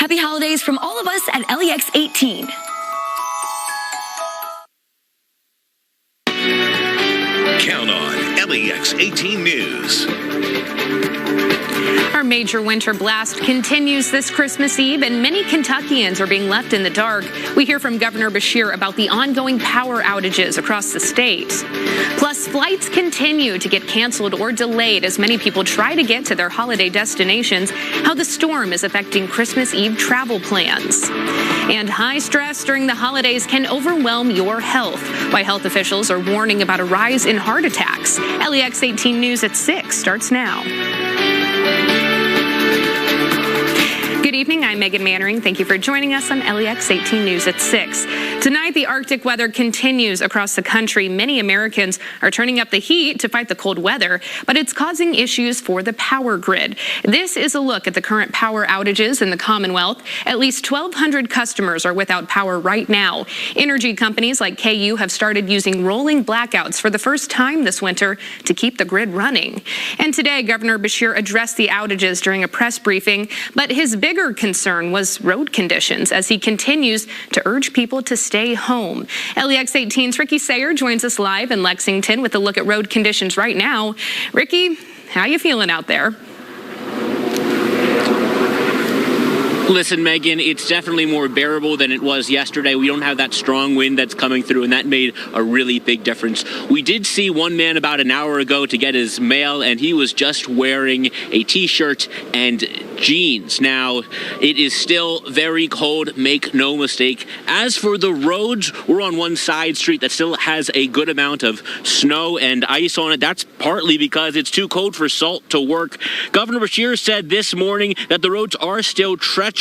Happy holidays from all of us at LEX 18. Count on LEX 18 News. Our major winter blast continues this Christmas Eve, and many Kentuckians are being left in the dark. We hear from Governor Beshear about the ongoing power outages across the state. Plus, flights continue to get canceled or delayed as many people try to get to their holiday destinations, how the storm is affecting Christmas Eve travel plans. And high stress during the holidays can overwhelm your health, why health officials are warning about a rise in heart attacks. LEX 18 News at 6 starts now. Good evening, I'm Megan Mannering. Thank you for joining us on LEX 18 News at 6. Tonight, the Arctic weather continues across the country. Many Americans are turning up the heat to fight the cold weather, but it's causing issues for the power grid. This is a look at the current power outages in the Commonwealth. At least 1,200 customers are without power right now. Energy companies like KU have started using rolling blackouts for the first time this winter to keep the grid running. And today, Governor Beshear addressed the outages during a press briefing, but his bigger concern was road conditions as he continues to urge people to stay home. LEX 18's Ricky Sayer joins us live in Lexington with a look at road conditions right now. Ricky, how you feeling out there? Listen, Megan, it's definitely more bearable than it was yesterday. We don't have that strong wind that's coming through, and that made a really big difference. We did see one man about an hour ago to get his mail, and he was just wearing a T-shirt and jeans. Now, it is still very cold, make no mistake. As for the roads, we're on one side street that still has a good amount of snow and ice on it. That's partly because it's too cold for salt to work. Governor Beshear said this morning that the roads are still treacherous.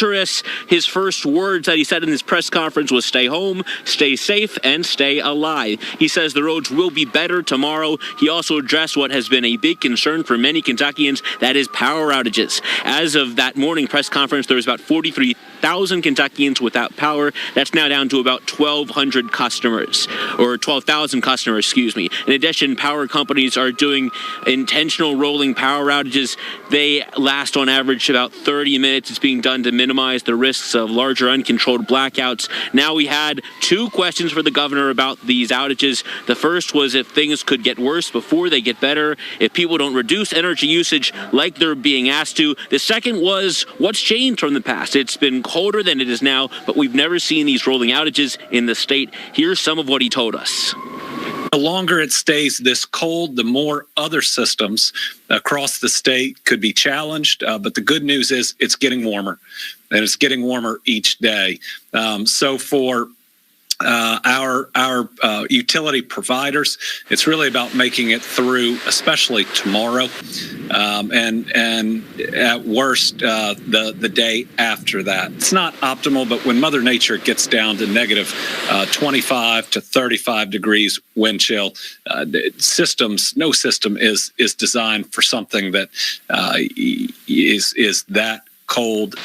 His first words that he said in his press conference was stay home, stay safe, and stay alive. He says the roads will be better tomorrow. He also addressed what has been a big concern for many Kentuckians, that is power outages. As of that morning press conference, there was about 43,000 Kentuckians without power. That's now down to about 1,200 customers, or 12,000 customers, excuse me. In addition, power companies are doing intentional rolling power outages. They last on average about 30 minutes. It's being done to minimize the risks of larger uncontrolled blackouts. Now we had two questions for the governor about these outages. The first was if things could get worse before they get better, if people don't reduce energy usage like they're being asked to. The second was what's changed from the past. It's been colder than it is now, but we've never seen these rolling outages in the state. Here's some of what he told us. The longer it stays this cold, the more other systems across the state could be challenged. But the good news is it's getting warmer, and it's getting warmer each day. So for our utility providers, it's really about making it through, especially tomorrow, and at worst the day after that. It's not optimal, but when Mother Nature gets down to negative 25 to 35 degrees wind chill, no system is designed for something that is that cold.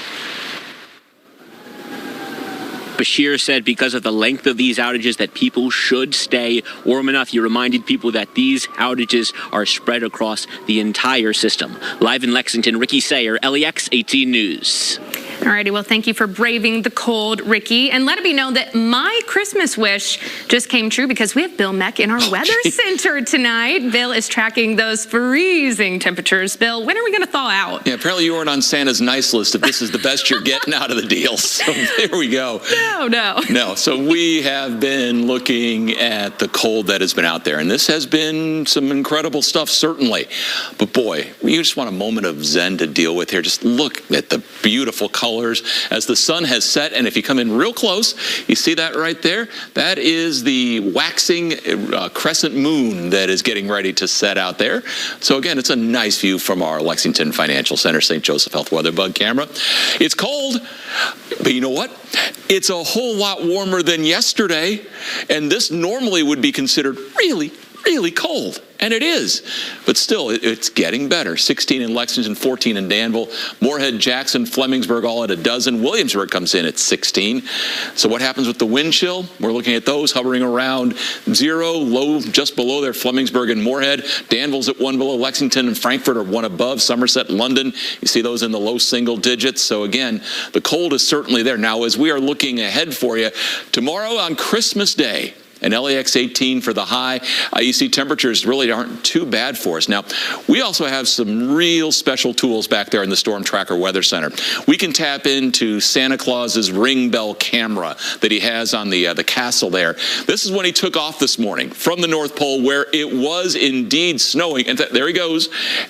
Beshear said because of the length of these outages that people should stay warm enough. He reminded people that these outages are spread across the entire system. Live in Lexington, Ricky Sayer, LEX 18 News. All righty, well, thank you for braving the cold, Ricky. And let it be known that my Christmas wish just came true because we have Bill Meck in our weather center tonight. Bill is tracking those freezing temperatures. Bill, when are we going to thaw out? Yeah, apparently you weren't on Santa's nice list if this is the best you're getting out of the deal. So there we go. No, so we have been looking at the cold that has been out there, and this has been some incredible stuff, certainly. But boy, you just want a moment of zen to deal with here. Just look at the beautiful colors as the sun has set, and if you come in real close, you see that right there? That is the waxing crescent moon that is getting ready to set out there. So again, it's a nice view from our Lexington Financial Center St. Joseph Health Weather Bug camera. It's cold, but you know what? It's a whole lot warmer than yesterday, and this normally would be considered really cold. and it is. But still, it's getting better. 16 in Lexington, 14 in Danville. Moorhead, Jackson, Flemingsburg all at a dozen. Williamsburg comes in at 16. So what happens with the wind chill? We're looking at those hovering around 0, low just below there, Flemingsburg and Moorhead. Danville's at 1 below. Lexington and Frankfort are 1 above. Somerset, London, you see those in the low single digits. So again, the cold is certainly there. Now, as we are looking ahead for you, tomorrow on Christmas Day, and LEX 18 for the high. You see temperatures really aren't too bad for us. Now, we also have some real special tools back there in the Storm Tracker Weather Center. We can tap into Santa Claus's ring bell camera that he has on the castle there. This is when he took off this morning from the North Pole, where it was indeed snowing. And there he goes.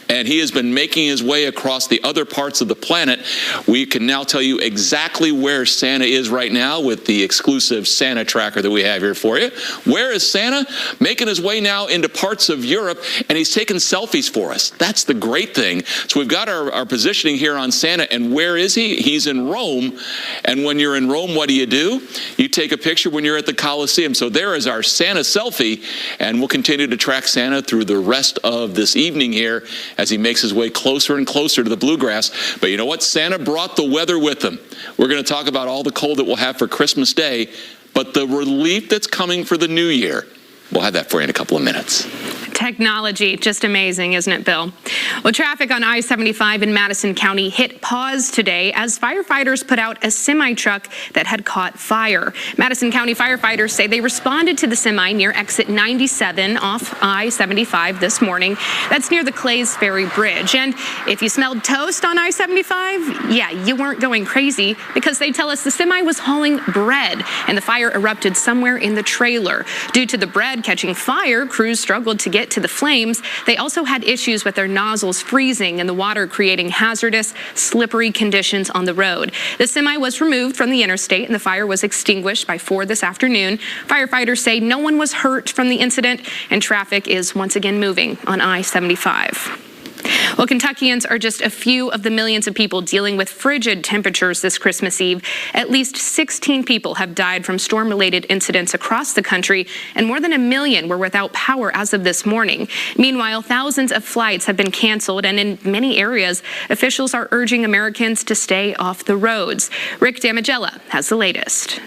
And he has been making his way across the other parts of the planet. We can now tell you exactly where Santa is right now with the exclusive Santa tracker that we have here for you. Where is Santa? Making his way now into parts of Europe, and he's taking selfies for us. That's the great thing. So we've got our positioning here on Santa, and where is he? He's in Rome, and when you're in Rome, what do? You take a picture when you're at the Colosseum. So there is our Santa selfie, and we'll continue to track Santa through the rest of this evening here as he makes his way closer and closer to the bluegrass. But you know what? Santa brought the weather with him. We're going to talk about all the cold that we'll have for Christmas Day, but the relief that's coming for the new year, we'll have that for you in a couple of minutes. Technology, just amazing, isn't it, Bill? Well, traffic on I-75 in Madison County hit pause today as firefighters put out a semi-truck that had caught fire. Madison County firefighters say they responded to the semi near exit 97 off I-75 this morning. That's near the Clays Ferry Bridge. And if you smelled toast on I-75, yeah, you weren't going crazy, because they tell us the semi was hauling bread and the fire erupted somewhere in the trailer. Due to the bread catching fire, crews struggled to get to the flames. They also had issues with their nozzles freezing and the water creating hazardous, slippery conditions on the road. The semi was removed from the interstate and the fire was extinguished by 4 this afternoon. Firefighters say no one was hurt from the incident and traffic is once again moving on I-75. Well, Kentuckians are just a few of the millions of people dealing with frigid temperatures this Christmas Eve. At least 16 people have died from storm-related incidents across the country, and more than 1 million were without power as of this morning. Meanwhile, thousands of flights have been canceled, and in many areas, officials are urging Americans to stay off the roads. Rick Damigella has the latest.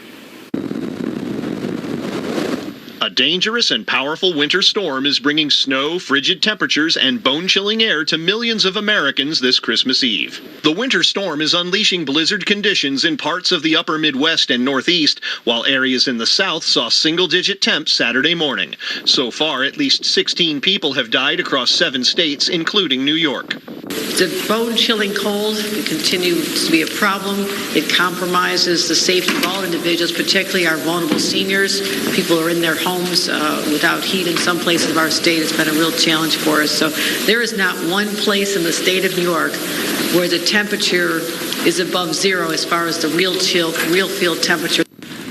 A dangerous and powerful winter storm is bringing snow, frigid temperatures, and bone-chilling air to millions of Americans this Christmas Eve. The winter storm is unleashing blizzard conditions in parts of the upper Midwest and Northeast, while areas in the South saw single-digit temps Saturday morning. So far, at least 16 people have died across 7 states, including New York. The bone-chilling cold continues to be a problem. It compromises the safety of all individuals, particularly our vulnerable seniors. People who are in their homes without heat in some places of our state. It's been a real challenge for us. So there is not one place in the state of New York where the temperature is above 0 as far as the real field temperature.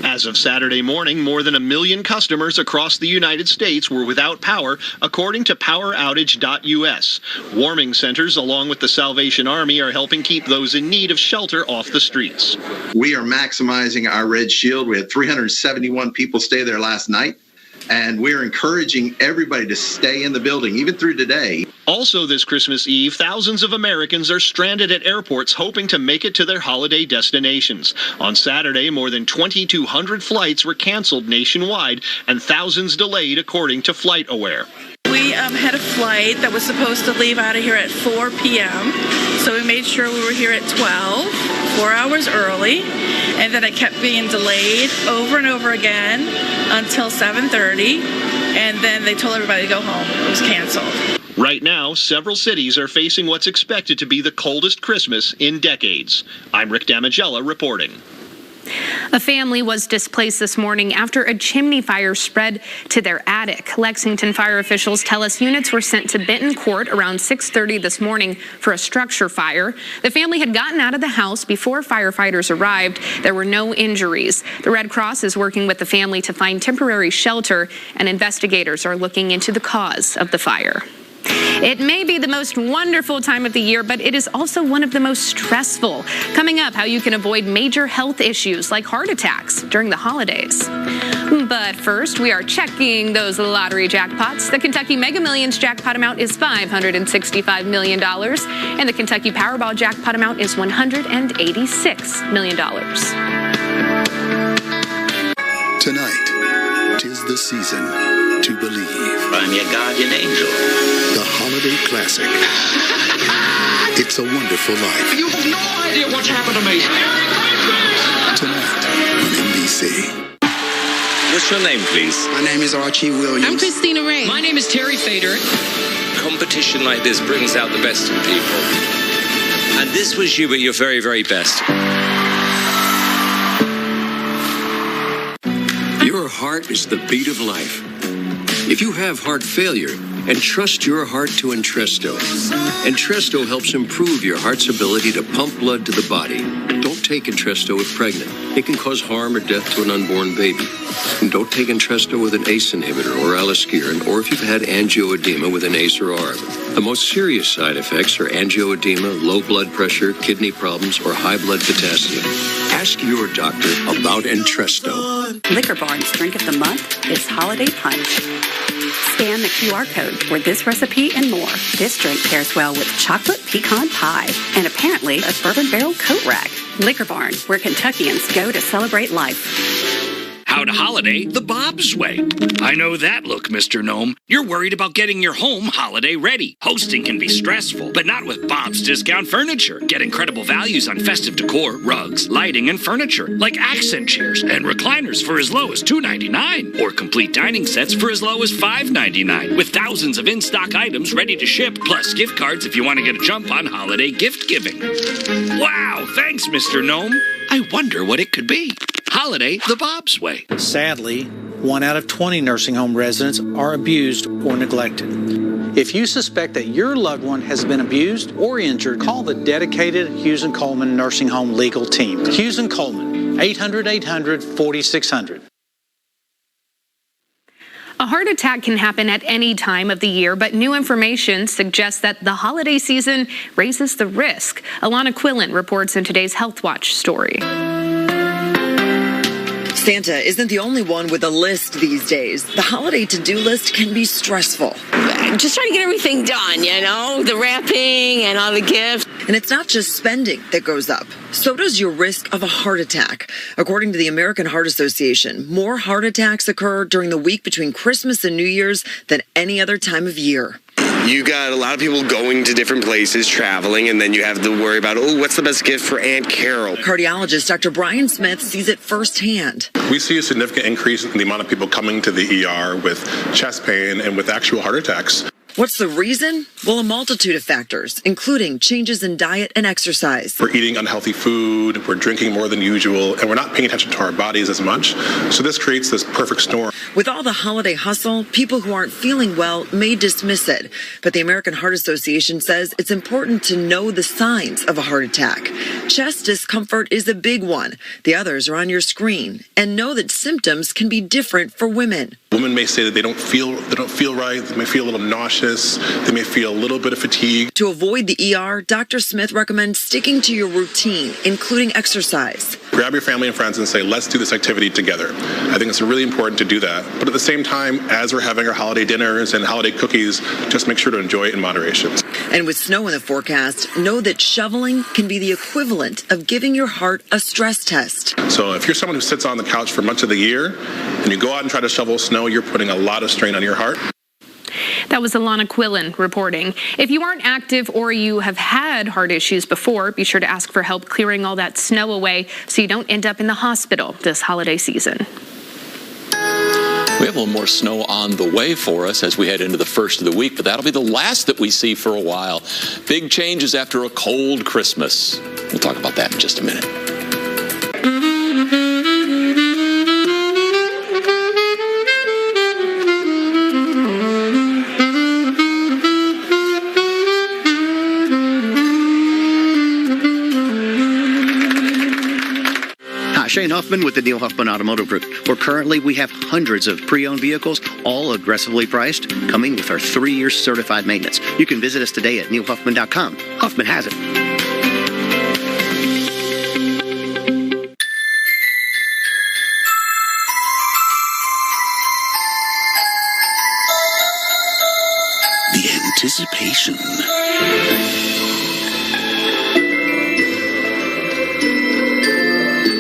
As of Saturday morning, more than 1 million customers across the United States were without power, according to poweroutage.us. Warming centers, along with the Salvation Army, are helping keep those in need of shelter off the streets. We are maximizing our Red Shield. We had 371 people stay there last night, and we're encouraging everybody to stay in the building, even through today. Also this Christmas Eve, thousands of Americans are stranded at airports hoping to make it to their holiday destinations. On Saturday, more than 2,200 flights were canceled nationwide and thousands delayed, according to FlightAware. We had a flight that was supposed to leave out of here at 4 p.m., so we made sure we were here at 12, 4 hours early, and then it kept being delayed over and over again until 7:30, and then they told everybody to go home. It was canceled. Right now, several cities are facing what's expected to be the coldest Christmas in decades. I'm Rick Damigella reporting. A family was displaced this morning after a chimney fire spread to their attic. Lexington fire officials tell us units were sent to Benton Court around 6:30 this morning for a structure fire. The family had gotten out of the house before firefighters arrived. There were no injuries. The Red Cross is working with the family to find temporary shelter, and investigators are looking into the cause of the fire. It may be the most wonderful time of the year, but it is also one of the most stressful. Coming up, how you can avoid major health issues like heart attacks during the holidays. But But first, we are checking those lottery jackpots. The Kentucky Mega Millions jackpot amount is $565 million, and the Kentucky Powerball jackpot amount is $186 million. Tonight, 'tis the season to believe. I'm your guardian angel. The holiday classic. It's a Wonderful Life. You have no idea what's happened to me. Tonight on NBC. What's your name, please? My name is Archie Williams. I'm Christina Ray. My name is Terry Fader. Competition like this brings out the best in people. And this was you at your very, very best. Your heart is the beat of life. If you have heart failure, entrust your heart to Entresto. Entresto helps improve your heart's ability to pump blood to the body. Don't take Entresto if pregnant. It can cause harm or death to an unborn baby. And don't take Entresto with an ACE inhibitor or aliskiren, or if you've had angioedema with an ACE or ARB. The most serious side effects are angioedema, low blood pressure, kidney problems, or high blood potassium. Ask your doctor about Entresto. Liquor Barn's drink of the month is Holiday Punch. Scan the QR code for this recipe and more. This drink pairs well with chocolate pecan pie and apparently a bourbon barrel coat rack. Liquor Barn, where Kentuckians go to celebrate life. How to holiday the Bob's way. I know that look, Mr. Gnome. You're worried about getting your home holiday ready. Hosting can be stressful, but not with Bob's Discount Furniture. Get incredible values on festive decor, rugs, lighting, and furniture, like accent chairs and recliners for as low as $2.99, or complete dining sets for as low as $5.99, with thousands of in-stock items ready to ship, plus gift cards if you want to get a jump on holiday gift giving. Wow, thanks, Mr. Gnome. I wonder what it could be. Holiday the Bob's way. Sadly, 1 out of 20 nursing home residents are abused or neglected. If you suspect that your loved one has been abused or injured, call the dedicated Hughes & Coleman Nursing Home Legal Team. Hughes & Coleman, 800-800-4600. A heart attack can happen at any time of the year, but new information suggests that the holiday season raises the risk. Alana Quillen reports in today's Health Watch story. Santa isn't the only one with a list these days. The holiday to-do list can be stressful. Just trying to get everything done, you know, the wrapping and all the gifts. And it's not just spending that goes up. So does your risk of a heart attack. According to the American Heart Association, more heart attacks occur during the week between Christmas and New Year's than any other time of year. You got a lot of people going to different places, traveling, and then you have to worry about, what's the best gift for Aunt Carol? Cardiologist Dr. Brian Smith sees it firsthand. We see a significant increase in the amount of people coming to the ER with chest pain and with actual heart attacks. What's the reason? Well, a multitude of factors, including changes in diet and exercise. We're eating unhealthy food, we're drinking more than usual, and we're not paying attention to our bodies as much. So this creates this perfect storm. With all the holiday hustle, people who aren't feeling well may dismiss it. But the American Heart Association says it's important to know the signs of a heart attack. Chest discomfort is a big one. The others are on your screen. And know that symptoms can be different for women. Women may say that they don't feel right, they may feel a little nauseous, they may feel a little bit of fatigue. To avoid the ER, Dr. Smith recommends sticking to your routine, including exercise. Grab your family and friends and say, let's do this activity together. I think it's really important to do that. But at the same time, as we're having our holiday dinners and holiday cookies, just make sure to enjoy it in moderation. And with snow in the forecast, know that shoveling can be the equivalent of giving your heart a stress test. So if you're someone who sits on the couch for much of the year and you go out and try to shovel snow, you're putting a lot of strain on your heart. That was Alana Quillen reporting. If you aren't active or you have had heart issues before, be sure to ask for help clearing all that snow away so you don't end up in the hospital this holiday season. We have a little more snow on the way for us as we head into the first of the week, but that'll be the last that we see for a while. Big changes after a cold Christmas. We'll talk about that in just a minute. Shane Huffman with the Neil Huffman Automotive Group, where currently we have hundreds of pre-owned vehicles, all aggressively priced, coming with our 3-year certified maintenance. You can visit us today at neilhuffman.com. Huffman has it. anticipation.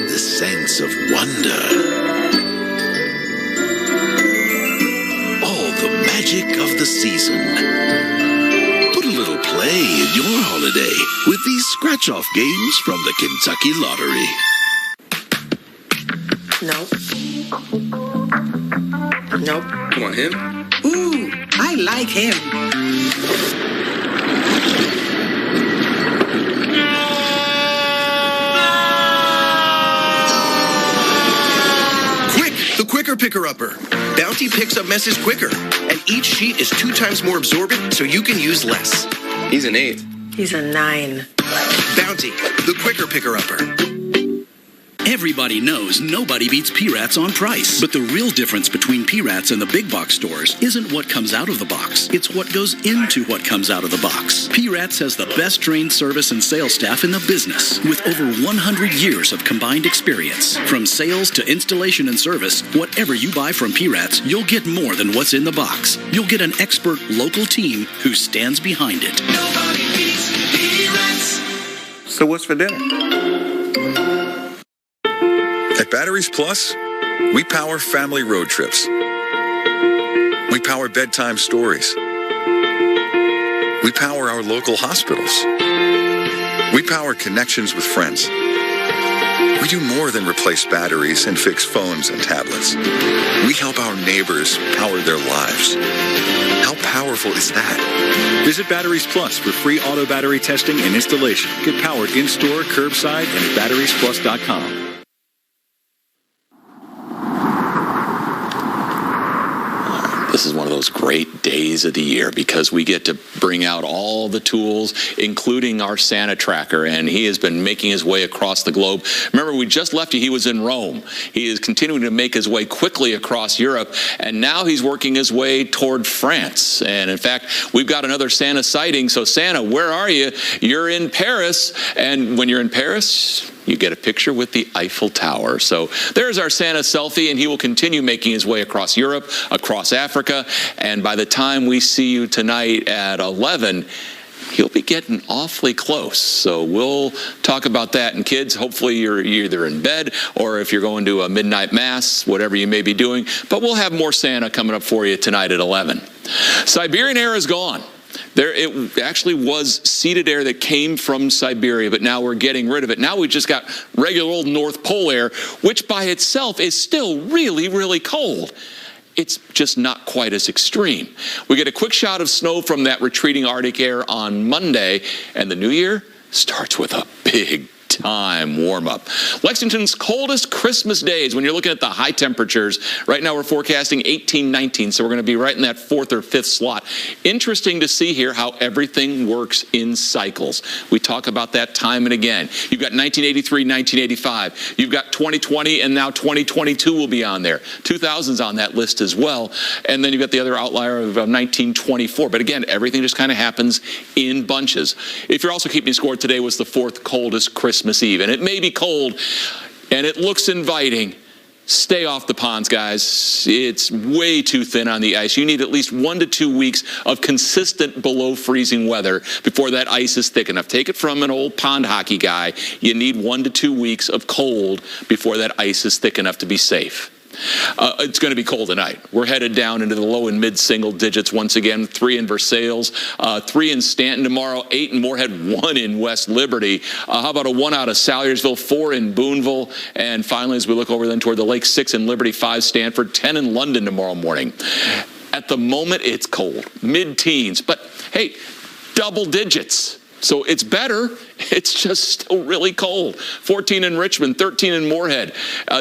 The sense of wonder. All the magic of the season. Put a little play in your holiday with these scratch-off games from the Kentucky Lottery. Nope. Come on, him? Ooh, I like him. Quick, the quicker picker-upper. Bounty picks up messes quicker, and each sheet is 2 times more absorbent, so you can use less. He's an 8. He's a 9. Bounty, the quicker picker-upper. Everybody knows nobody beats P-Rats on price. But the real difference between P-Rats and the big box stores isn't what comes out of the box. It's what goes into what comes out of the box. P-Rats has the best trained service and sales staff in the business, with over 100 years of combined experience. From sales to installation and service, whatever you buy from P-Rats, you'll get more than what's in the box. You'll get an expert local team who stands behind it. Nobody beats P-Rats. So what's for dinner? At Batteries Plus, we power family road trips. We power bedtime stories. We power our local hospitals. We power connections with friends. We do more than replace batteries and fix phones and tablets. We help our neighbors power their lives. How powerful is that? Visit Batteries Plus for free auto battery testing and installation. Get powered in-store, curbside, and at batteriesplus.com. This is one of those great days of the year because we get to bring out all the tools, including our Santa tracker, and he has been making his way across the globe. Remember, we just left you. He was in Rome. He is continuing to make his way quickly across Europe, and now he's working his way toward France. And in fact, we've got another Santa sighting. So Santa, where are you? You're in Paris, and when you're in Paris, you get a picture with the Eiffel Tower. So there's our Santa selfie, and he will continue making his way across Europe, across Africa, and by the time we see you tonight at 11, he'll be getting awfully close. So we'll talk about that. And kids, hopefully you're either in bed or if you're going to a midnight mass, whatever you may be doing. But we'll have more Santa coming up for you tonight at 11. Siberian air is gone. It actually was seeded air that came from Siberia, but now we're getting rid of it. Now we just got regular old North Pole air, which by itself is still really, really cold. It's just not quite as extreme. We get a quick shot of snow from that retreating Arctic air on Monday, and the new year starts with a big time warm up. Lexington's coldest Christmas days when you're looking at the high temperatures. Right now we're forecasting 18, 19, so we're going to be right in that 4th or 5th slot. Interesting to see here how everything works in cycles. We talk about that time and again. You've got 1983, 1985. You've got 2020, and now 2022 will be on there. 2000's on that list as well. And then you've got the other outlier of 1924. But again, everything just kind of happens in bunches. If you're also keeping score, today was the 4th coldest Christmas Eve, and it may be cold and it looks inviting. Stay off the ponds, guys. It's way too thin on the ice. You need at least 1 to 2 weeks of consistent below freezing weather before that ice is thick enough. Take it from an old pond hockey guy. You need 1 to 2 weeks of cold before that ice is thick enough to be safe. It's going to be cold tonight. We're headed down into the low and mid single digits once again. 3 in Versailles, 3 in Stanton tomorrow, 8 in Moorhead, 1 in West Liberty. How about a 1 out of Salyersville, 4 in Boonville, and finally, as we look over then toward the lake, 6 in Liberty, 5 Stanford, 10 in London tomorrow morning. At the moment, it's cold, mid-teens, but hey, double digits. So it's better. It's just still really cold. 14 in Richmond, 13 in Moorhead.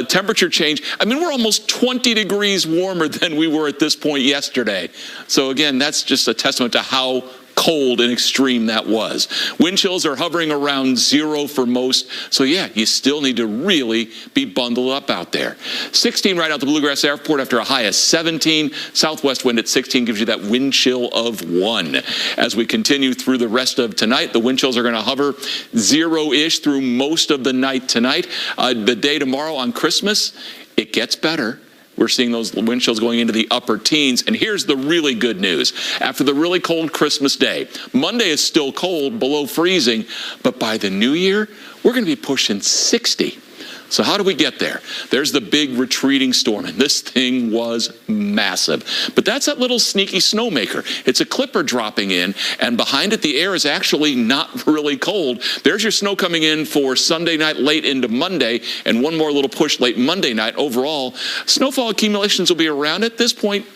Temperature change. I mean, we're almost 20 degrees warmer than we were at this point yesterday. So again, that's just a testament to how cold and extreme that was. Wind chills are hovering around 0 for most. So yeah, you still need to really be bundled up out there. 16 right out the Bluegrass Airport after a high of 17. Southwest wind at 16 gives you that wind chill of 1. As we continue through the rest of tonight, the wind chills are going to hover 0-ish through most of the night tonight. The day tomorrow on Christmas, it gets better. We're seeing those wind chills going into the upper teens. And here's the really good news. After the really cold Christmas day, Monday is still cold, below freezing, but by the new year, we're going to be pushing 60. So how do we get there? There's the big retreating storm, and this thing was massive. But that's that little sneaky snowmaker. It's a clipper dropping in, and behind it, the air is actually not really cold. There's your snow coming in for Sunday night, late into Monday, and one more little push late Monday night. Overall, snowfall accumulations will be around at this point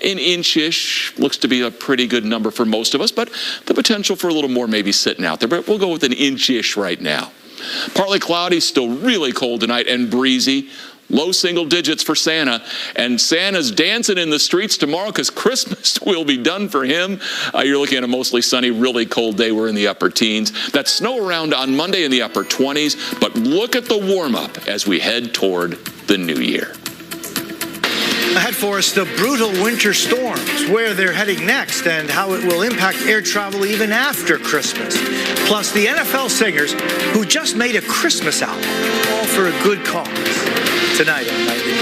an inch-ish. Looks to be a pretty good number for most of us, but the potential for a little more may be sitting out there. But we'll go with an inch-ish right now. Partly cloudy, still really cold tonight and breezy. Low single digits for Santa. And Santa's dancing in the streets tomorrow because Christmas will be done for him. You're looking at a mostly sunny, really cold day. We're in the upper teens. That snow around on Monday in the upper 20s. But look at the warm-up as we head toward the new year. Ahead for us, the brutal winter storms, where they're heading next and how it will impact air travel even after Christmas. Plus, the NFL singers who just made a Christmas album, all for a good cause. Tonight on Nightly.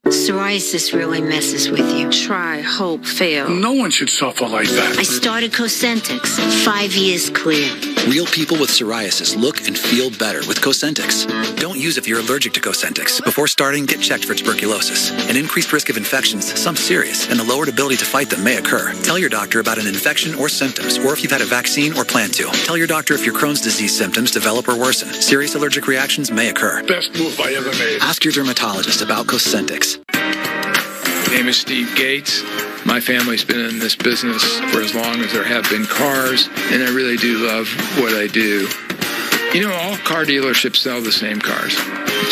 Psoriasis really messes with you. Try, hope, fail. No one should suffer like that. I started Cosentix. 5 years clear. Real people with psoriasis look and feel better with Cosentix. Don't use if you're allergic to Cosentix. Before starting, get checked for tuberculosis. An increased risk of infections, some serious, and a lowered ability to fight them may occur. Tell your doctor about an infection or symptoms, or if you've had a vaccine or plan to. Tell your doctor if your Crohn's disease symptoms develop or worsen. Serious allergic reactions may occur. Best move I ever made. Ask your dermatologist about Cosentix. My name is Steve Gates. My family's been in this business for as long as there have been cars, and I really do love what I do. You know, all car dealerships sell the same cars.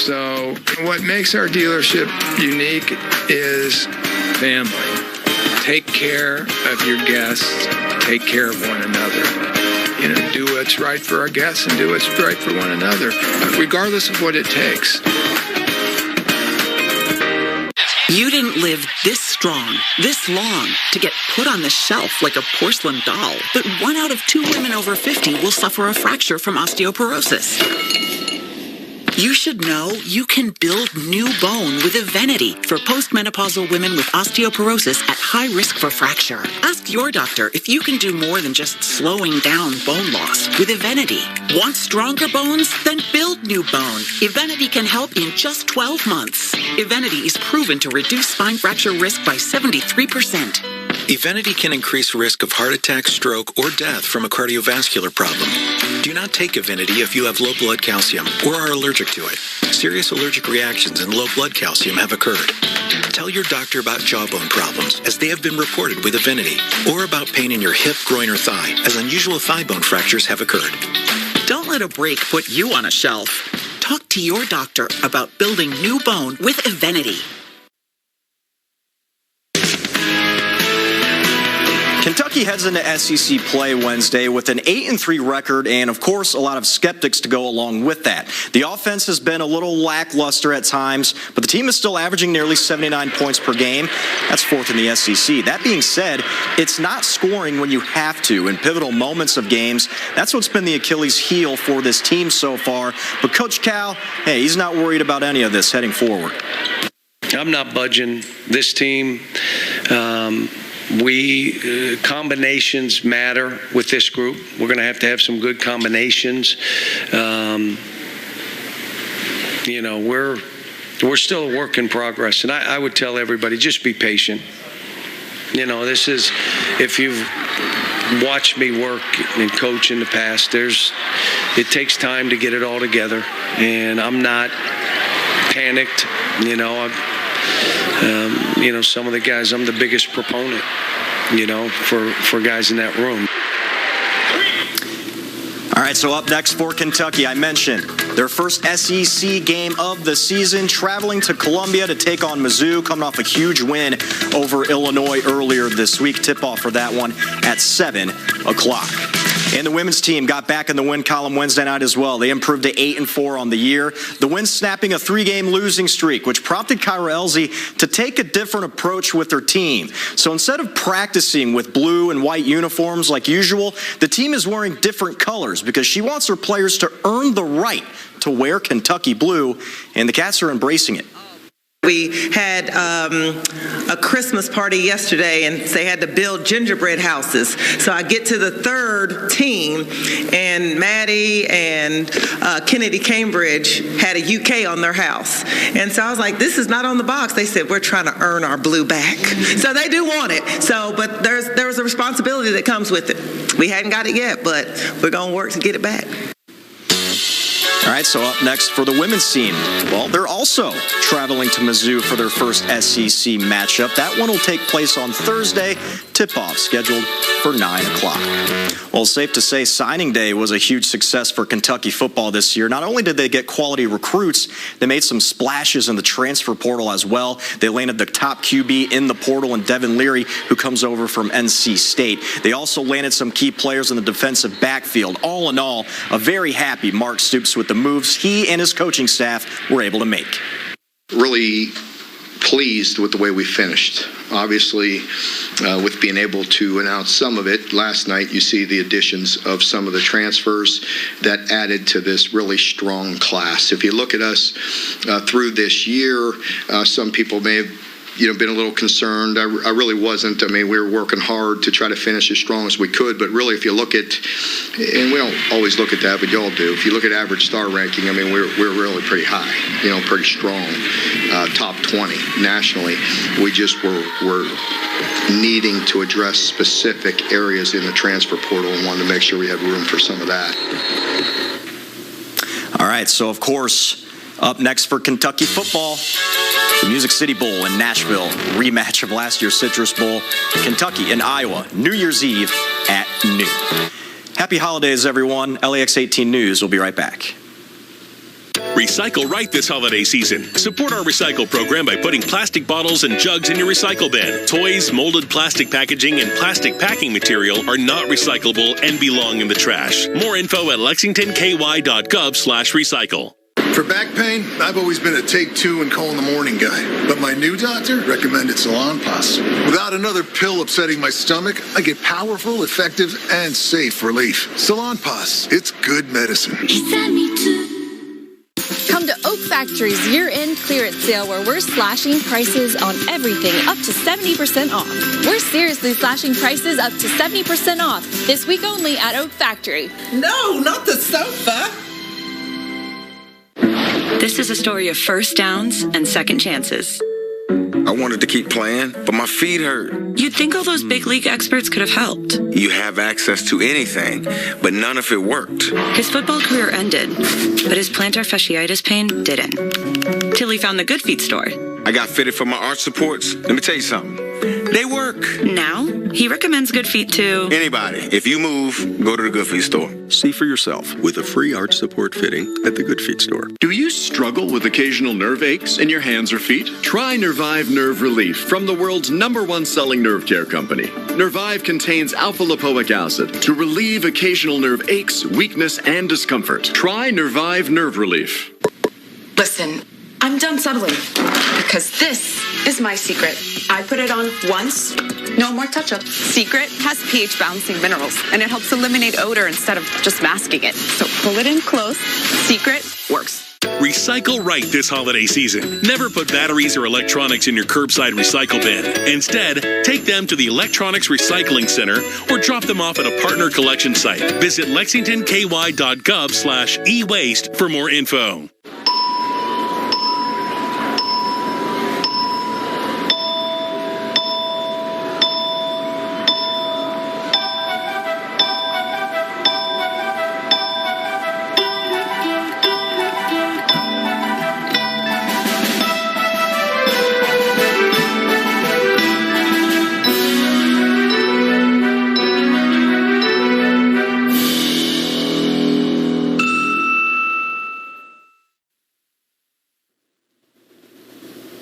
So what makes our dealership unique is family. Take care of your guests. Take care of one another. You know, do what's right for our guests and do what's right for one another, regardless of what it takes. You didn't live this strong, this long, to get put on the shelf like a porcelain doll. But 1 out of 2 women over 50 will suffer a fracture from osteoporosis. You should know you can build new bone with Evenity for postmenopausal women with osteoporosis at high risk for fracture. Ask your doctor if you can do more than just slowing down bone loss with Evenity. Want stronger bones? Then build new bone. Evenity can help in just 12 months. Evenity is proven to reduce spine fracture risk by 73%. Evenity can increase risk of heart attack, stroke, or death from a cardiovascular problem. Do not take Evenity if you have low blood calcium or are allergic to it. Serious allergic reactions and low blood calcium have occurred. Tell your doctor about jawbone problems, as they have been reported with Evenity, or about pain in your hip, groin, or thigh, as unusual thigh bone fractures have occurred. Don't let a break put you on a shelf. Talk to your doctor about building new bone with Evenity. Kentucky heads into SEC play Wednesday with an 8-3 record and, of course, a lot of skeptics to go along with that. The offense has been a little lackluster at times, but the team is still averaging nearly 79 points per game. That's 4th in the SEC. That being said, it's not scoring when you have to in pivotal moments of games. That's what's been the Achilles heel for this team so far. But Coach Cal, hey, he's not worried about any of this heading forward. I'm not budging this team. Combinations matter with this group. We're going to have some good combinations. We're still a work in progress, and I would tell everybody, just be patient. You know, this is, if you've watched me work and coach in the past, it takes time to get it all together, and I'm not panicked. Some of the guys, I'm the biggest proponent, for guys in that room. All right, so up next for Kentucky, I mentioned their first SEC game of the season, traveling to Columbia to take on Mizzou, coming off a huge win over Illinois earlier this week. Tip-off for that one at 7 o'clock. And the women's team got back in the win column Wednesday night as well. They improved to 8-4 on the year. The win snapping a 3-game losing streak, which prompted Kyra Elzy to take a different approach with her team. So instead of practicing with blue and white uniforms like usual, the team is wearing different colors because she wants her players to earn the right to wear Kentucky blue, and the Cats are embracing it. We had a Christmas party yesterday, and they had to build gingerbread houses. So I get to the third team, and Maddie and Kennedy Cambridge had a UK on their house. And so I was like, this is not on the box. They said, we're trying to earn our blue back. So they do want it. So, but there's a responsibility that comes with it. We hadn't got it yet, but we're going to work to get it back. All right, so up next for the women's team. Well, they're also traveling to Mizzou for their first SEC matchup. That one will take place on Thursday. Tip-off scheduled for 9 o'clock. Well, safe to say signing day was a huge success for Kentucky football this year. Not only did they get quality recruits, they made some splashes in the transfer portal as well. They landed the top QB in the portal in Devin Leary, who comes over from NC State. They also landed some key players in the defensive backfield. All in all, a very happy Mark Stoops with the moves he and his coaching staff were able to make. Really pleased with the way we finished. Obviously, with being able to announce some of it, last night you see the additions of some of the transfers that added to this really strong class. If you look at us through this year, some people may have been a little concerned. I really wasn't. I mean, we were working hard to try to finish as strong as we could, but really if you look at, and we don't always look at that, but y'all do, if you look at average star ranking, I mean, we're really pretty high, pretty strong, top 20 nationally. We just were needing to address specific areas in the transfer portal and wanted to make sure we had room for some of that. All right, so of course, up next for Kentucky football, the Music City Bowl in Nashville, rematch of last year's Citrus Bowl. Kentucky and Iowa, New Year's Eve at noon. Happy holidays, everyone. LEX 18 News will be right back. Recycle right this holiday season. Support our recycle program by putting plastic bottles and jugs in your recycle bin. Toys, molded plastic packaging, and plastic packing material are not recyclable and belong in the trash. More info at lexingtonky.gov/recycle. For back pain, I've always been a take two and call in the morning guy. But my new doctor recommended Salonpas. Without another pill upsetting my stomach, I get powerful, effective, and safe relief. Salonpas, it's good medicine. Come to Oak Factory's year-end clearance sale where we're slashing prices on everything up to 70% off. We're seriously slashing prices up to 70% off this week only at Oak Factory. No, not the sofa. This is a story of first downs and second chances. I wanted to keep playing, but my feet hurt. You'd think all those big league experts could have helped. You have access to anything, but none of it worked. His football career ended, but his plantar fasciitis pain didn't. Till he found the Good Feet store. I got fitted for my arch supports. Let me tell you something. They work. Now, he recommends Good Feet to anybody. If you move, go to the Good Feet store. See for yourself with a free arch support fitting at the Good Feet store. Do you struggle with occasional nerve aches in your hands or feet? Try Nervive Nerve Relief from the world's #1 selling nerve care company. Nervive contains alpha-lipoic acid to relieve occasional nerve aches, weakness, and discomfort. Try Nervive Nerve Relief. Listen, I'm done settling because this is my secret. I put it on once, no more touch-up. Secret has pH-balancing minerals, and it helps eliminate odor instead of just masking it. So pull it in close. Secret works. Recycle right this holiday season. Never put batteries or electronics in your curbside recycle bin. Instead, take them to the Electronics Recycling Center or drop them off at a partner collection site. Visit lexingtonky.gov/e-waste for more info.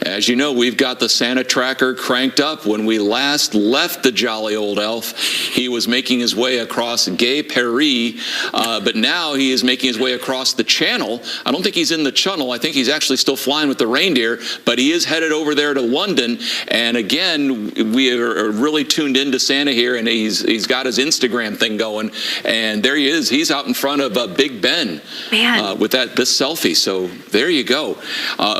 As you know, we've got the Santa tracker cranked up. When we last left the jolly old elf, he was making his way across Gay Paris, but now he is making his way across the channel. I don't think he's in the channel. I think he's actually still flying with the reindeer, but he is headed over there to London. And again, we are really tuned into Santa here, and he's got his Instagram thing going. And there he is. He's out in front of Big Ben with this selfie. So there you go.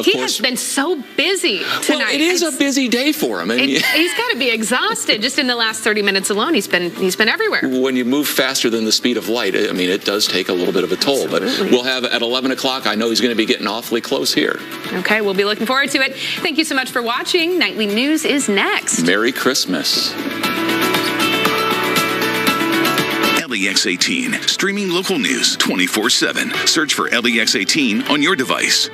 He has been so busy busy tonight. Well, it is a busy day for him. He's got to be exhausted. Just in the last 30 minutes alone, he's been everywhere. When you move faster than the speed of light, I mean, it does take a little bit of a toll. Absolutely. But we'll have at 11 o'clock, I know he's going to be getting awfully close here. Okay, we'll be looking forward to it. Thank you so much for watching. Nightly News is next. Merry Christmas. LEX 18, streaming local news 24/7. Search for LEX 18 on your device.